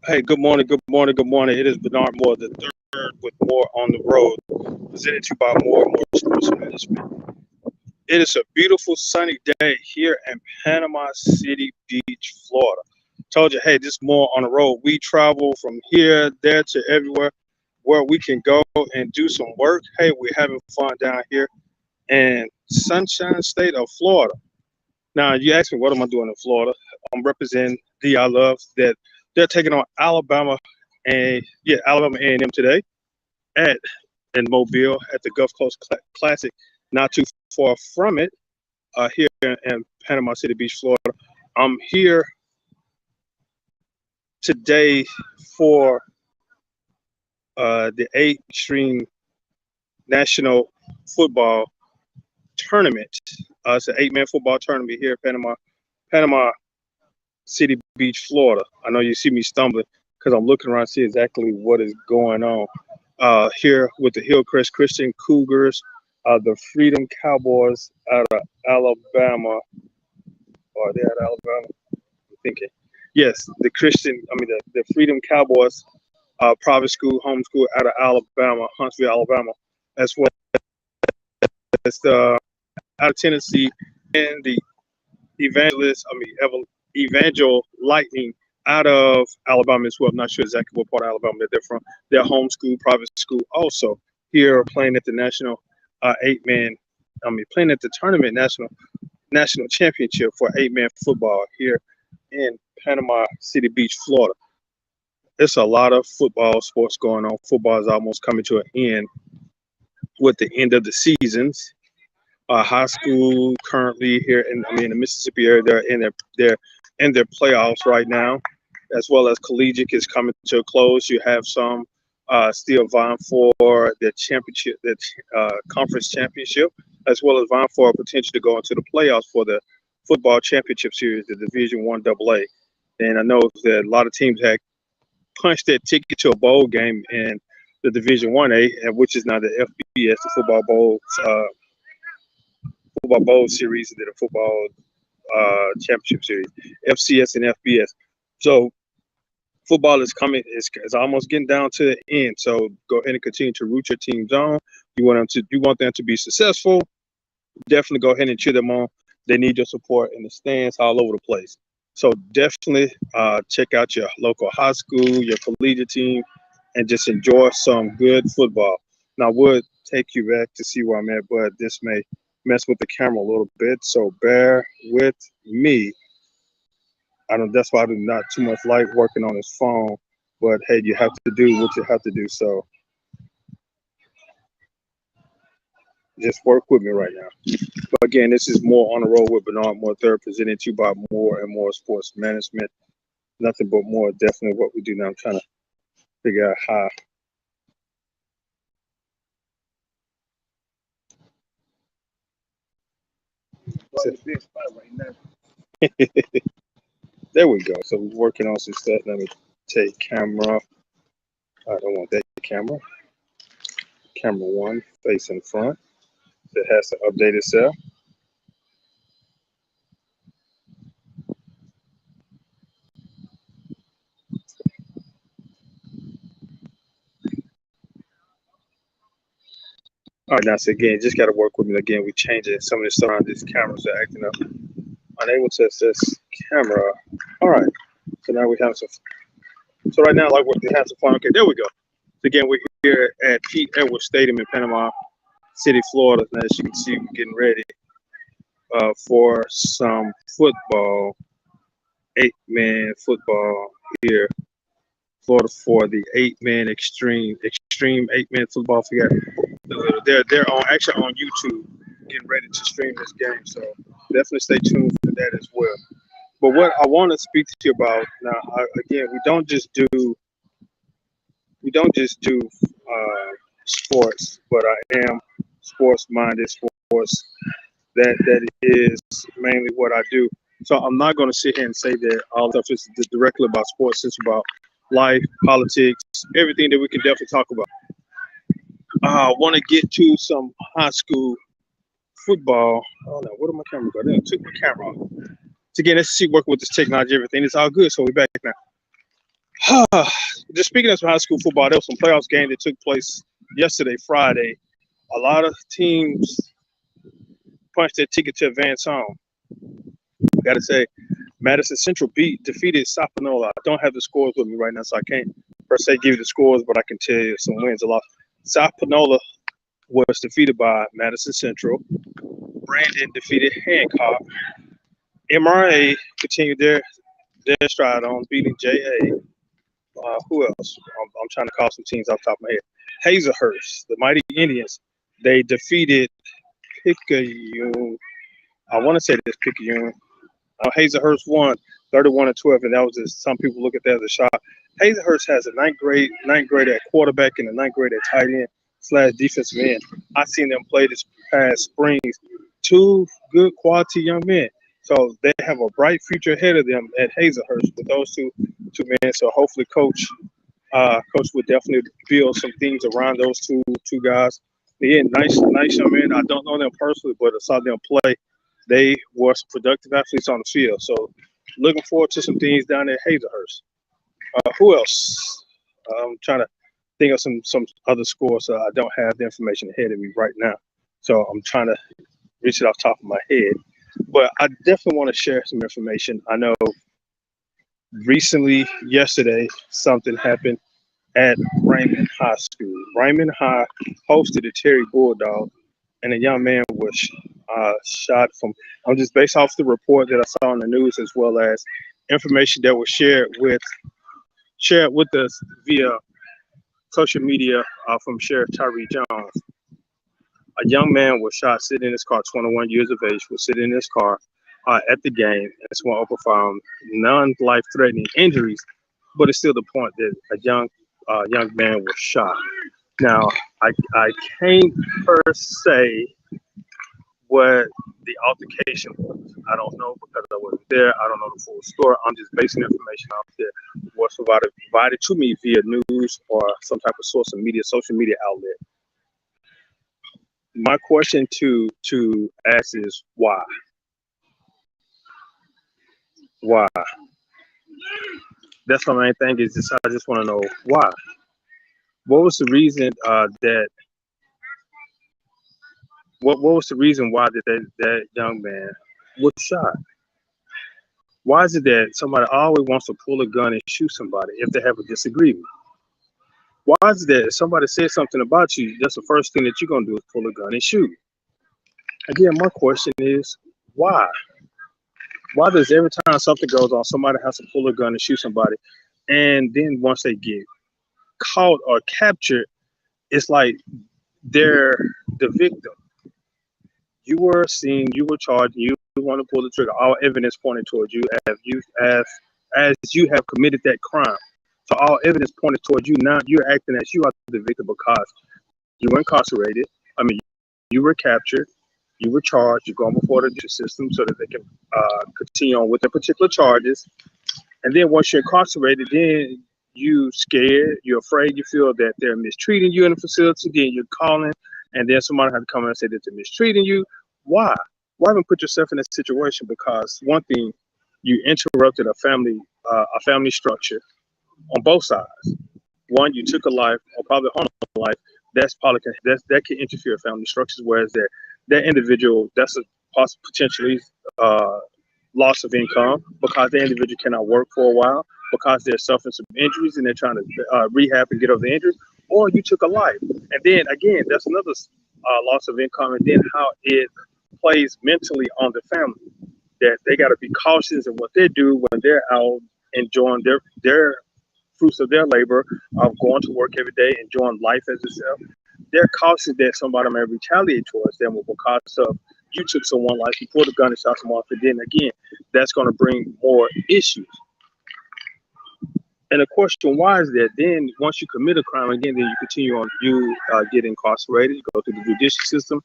Hey, good morning, good morning, good morning. It is Bernard Moore, the third with More on the Road, presented to you by More and More Sports Management. It is a beautiful sunny day here in Panama City Beach, Florida. Told you, hey, this is More on the Road. We travel from here, there to everywhere where we can go and do some work. Hey, we're having fun down here in Sunshine State of Florida. Now, you asked me, what am I doing in Florida? I'm representing the I Love that they're taking on Alabama and Alabama A&M today at in Mobile at the Gulf Coast Classic, not too far from it, here in Panama City Beach, Florida. I'm here today for the 8 Extreme National Football Tournament. It's an 8-man football tournament here at Panama City Beach, Florida. I know you see me stumbling because I'm looking around to see exactly what is going on here with the Hillcrest Christian Cougars, the Freedom Cowboys out of Alabama. Are they out of Alabama? I'm thinking. Yes, the Freedom Cowboys private school, homeschool out of Alabama, Huntsville, Alabama, as well as the out of Tennessee and the Evangel Lightning out of Alabama as well. I'm not sure exactly what part of Alabama that they're from. They're homeschool, private school also here playing at the national 8-man, playing at the tournament national championship for 8-man football here in Panama City Beach, Florida. There's a lot of football sports going on. Football is almost coming to an end with the end of the seasons. High school currently here in the Mississippi area, they're in their playoffs right now, as well as collegiate is coming to a close. You have some still vying for the championship, the conference championship, as well as vying for a potential to go into the playoffs for the football championship series, the Division One AA. And I know that a lot of teams had punched their ticket to a bowl game in the Division One A, which is now the FBS, the football bowl series, and then the football championship series, FCS and FBS. So football is coming. It's almost getting down to the end. So go ahead and continue to root your teams on. You want them to be successful. Definitely go ahead and cheer them on. They need your support in the stands all over the place. So definitely check out your local high school, your collegiate team, and just enjoy some good football. Now, I would take you back to see where I'm at, but this may mess with the camera a little bit. So bear with me. I don't. That's why I do not too much like working on his phone. But hey, you have to do what you have to do. So just work with me right now. But again, this is More on the Road with Bernard Moore Third, presented to you by More and More Sports Management. Nothing but more. Definitely what we do now. I'm trying to figure out how. There we go. So we're working on some stuff. Let me take camera. I don't want that camera. Camera one facing front. It has to update itself. All right, now so again, just got to work with me again. We changing some of this stuff around. These cameras are acting up. Unable to access camera. All right. So now we have some. So right now, like we have some fun. Okay, there we go. So again, we're here at Pete Edwards Stadium in Panama City, Florida. And as you can see, we're getting ready for some football, 8-man football here, Florida for the 8-man extreme 8-man football. Forget they're actually on YouTube, getting ready to stream this game. So definitely stay tuned for that as well. But what I want to speak to you about now, again, we don't just do sports, but I am sports minded. Sports that is mainly what I do. So I'm not going to sit here and say that all stuff is directly about sports. It's about life, politics, everything that we can definitely talk about. I want to get to some high school football. Oh no, where did my camera go? They took my camera off. So again, let's see working with this technology, everything. It's all good. So we're back now. Just speaking of some high school football, there was some playoffs game that took place yesterday, Friday. A lot of teams punched their ticket to advance home. Got to say, Madison Central defeated Sapanola. I don't have the scores with me right now, so I can't per se give you the scores, but I can tell you some wins and losses. Sapanola was defeated by Madison Central. Brandon defeated Hancock. MRA continued their stride on beating JA. Who else? I'm trying to call some teams off the top of my head. Hazelhurst, the Mighty Indians, they defeated Picayune. I want to say this Picayune. Hazelhurst won 31-12, and that was just, some people look at that as a shot. Hazelhurst has a ninth grade at quarterback and a ninth grade at tight end / defensive end. I seen them play this past spring. Two good quality young men. So they have a bright future ahead of them at Hazelhurst with those two men. So hopefully coach would definitely build some things around those two guys. Yeah, nice young men. I don't know them personally, but I saw them play. They were some productive athletes on the field. So looking forward to some things down there at Hazelhurst. Who else? I'm trying to think of some other scores. I don't have the information ahead of me right now. So I'm trying to reach it off the top of my head. But I definitely want to share some information. I know recently, yesterday, something happened at Raymond High School. Raymond High hosted a Terry Bulldog, and a young man was shot from. I'm just based off the report that I saw on the news, as well as information that was shared with us via social media from Sheriff Tyree Jones. A young man was shot sitting in his car, 21 years of age, was sitting in his car at the game, and someone opened fire. Non-life-threatening injuries, but it's still the point that a young man was shot. Now, I can't per se what the altercation was. I don't know because I wasn't there. I don't know the full story. I'm just basing information off there. What's provided to me via news or some type of source of media, social media outlet. My question to ask is why? Why? That's my main thing. Is just I just want to know why. What was the reason that? What was the reason why that young man was shot? Why is it that somebody always wants to pull a gun and shoot somebody if they have a disagreement? Why is it that if somebody says something about you, that's the first thing that you're gonna do is pull a gun and shoot? Again, my question is why? Why does every time something goes on, somebody has to pull a gun and shoot somebody, and then once they get caught or captured, it's like they're the victim. You were seen, you were charged, you want to pull the trigger. All evidence pointed towards you as you have committed that crime. So all evidence pointed towards you. Now you're acting as you are the victim because you were incarcerated. I mean, you were captured, you were charged, you're going before the justice system so that they can continue on with their particular charges. And then once you're incarcerated, then you scared, you're afraid, you feel that they're mistreating you in the facility, then you're calling, and then somebody has to come in and say that they're mistreating you. Why? Why even put yourself in that situation? Because one thing, you interrupted a family structure on both sides. One, you took a life, or probably harmed a life. That can interfere with family structures. Whereas that individual, that's a potentially loss of income because the individual cannot work for a while because they're suffering some injuries and they're trying to rehab and get over the injuries. Or you took a life, and then again, that's another loss of income, and then how it plays mentally on the family. That they got to be cautious in what they do when they're out enjoying their fruits of their labor of going to work every day, enjoying life as itself. They're cautious that somebody may retaliate towards them because of you took someone life, you pulled a gun and shot someone, and then again, that's going to bring more issues. And the question why is that then once you commit a crime again, then you continue on, you get incarcerated, you go through the judicial system,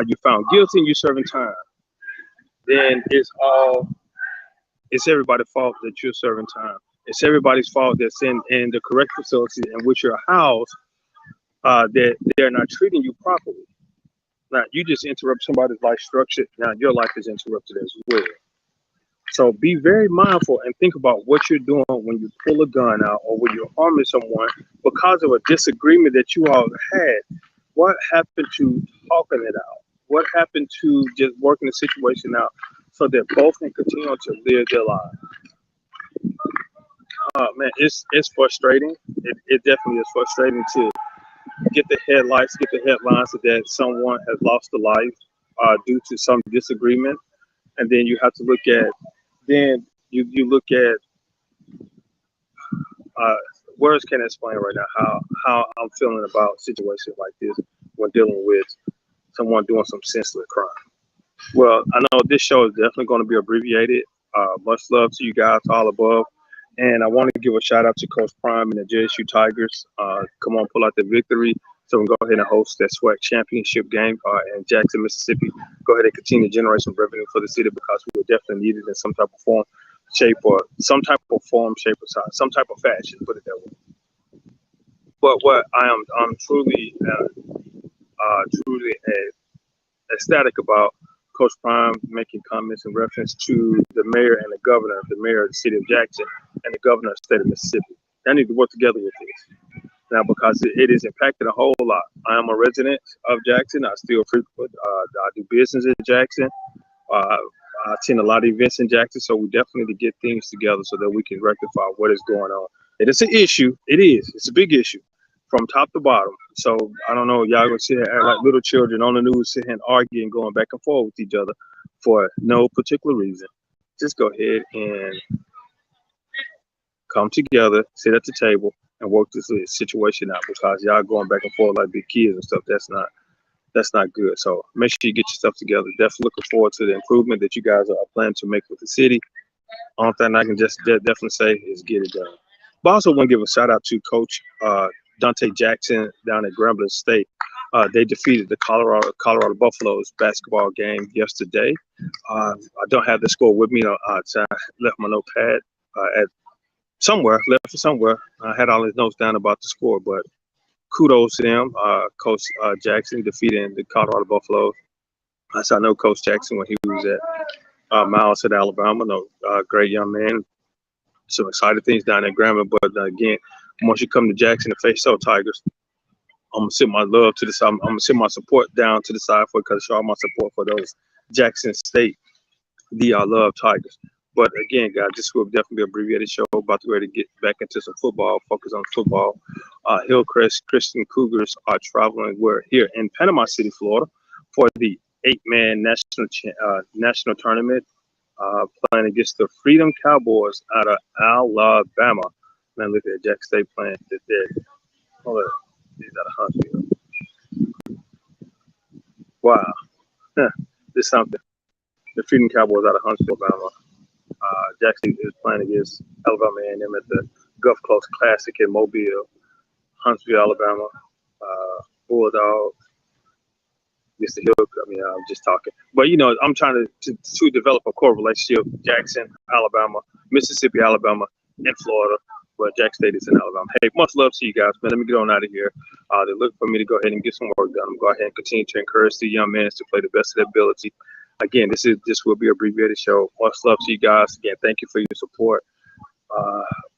you found guilty and you're serving time. Then it's everybody's fault that you're serving time. It's everybody's fault that's in the correct facility in which you're housed, that they're not treating you properly. Now you just interrupt somebody's life structure. Now your life is interrupted as well. So be very mindful and think about what you're doing when you pull a gun out or when you're harming someone because of a disagreement that you all had. What happened to talking it out? What happened to just working the situation out so that both can continue to live their lives? Man, it's frustrating. It definitely is frustrating to get the headlights, get the headlines that someone has lost a life due to some disagreement, and then you have to look at then you look at uh, words can't explain right now how I'm feeling about situations like this when dealing with someone doing some senseless crime. Well, I know this show is definitely going to be abbreviated. Much love to you guys all above. And I want to give a shout out to Coach Prime and the JSU Tigers. Come on, pull out the victory so we can go ahead and host that SWAC championship game in Jackson, Mississippi. Go ahead and continue to generate some revenue for the city because we will definitely need it in some type of form, shape, or some type of form, shape, or size, some type of fashion, put it that way. But what I'm truly ecstatic about Coach Prime making comments in reference to the mayor and the mayor of the city of Jackson and the governor of the state of Mississippi. They need to work together with this now because it is impacting a whole lot. I am a resident of Jackson. I still frequent, I do business in Jackson. Uh, I attend a lot of events in Jackson, so we definitely need to get things together so that we can rectify what is going on. It is an issue. It is. It's a big issue from top to bottom. So I don't know. Y'all gonna sit here and act like little children on the news, sit here and argue and going back and forth with each other for no particular reason. Just go ahead and come together, sit at the table, and work this situation out because y'all going back and forth like big kids and stuff. That's not good. So make sure you get yourself together. Definitely looking forward to the improvement that you guys are planning to make with the city. Only thing I can just definitely say is get it done. But I also want to give a shout out to Coach Dante Jackson down at Grambling State. They defeated the Colorado Buffaloes basketball game yesterday. I don't have the score with me. So I left my notepad at left it somewhere. I had all his notes down about the score, but kudos to them. Coach Jackson defeating the Colorado Buffaloes. I know Coach Jackson when he was at Miles at Alabama. No, great young man. Some exciting things down at Grambling, but again, once you come to Jackson to face those Tigers, I'm gonna sit my love to the side. I'm gonna sit my support down to the side for because show all my support for those Jackson State, the love Tigers. But again, guys, this will definitely be an abbreviated show. About to ready to get back into some football, focus on football. Hillcrest Christian Cougars are traveling. We're here in Panama City, Florida, for the 8-man national tournament, playing against the Freedom Cowboys out of Alabama. Man, look at Jack State playing. Hold on, he's out of Huntsville. Wow, this something. The Freedom Cowboys out of Huntsville, Alabama. Jackson is playing against Alabama A&M at the Gulf Coast Classic in Mobile, Huntsville, Alabama. Bulldogs, Mr. Hill. I mean, I'm just talking, but I'm trying to develop a core relationship. Jackson, Alabama, Mississippi, Alabama, and Florida. But Jack State is in Alabama. Hey, much love to you guys, man. Let me get on out of here. They look for me to go ahead and get some work done. I'm going to go ahead and continue to encourage the young men to play the best of their ability. Again, this will be a abbreviated show. Much love to you guys. Again, thank you for your support.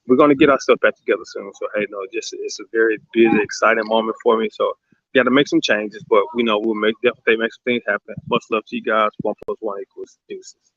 We're gonna get our stuff back together soon. So hey, no, it's a very busy, exciting moment for me. So got to make some changes, but we know we'll definitely make some things happen. Much love to you guys. 1 + 1 = deuces.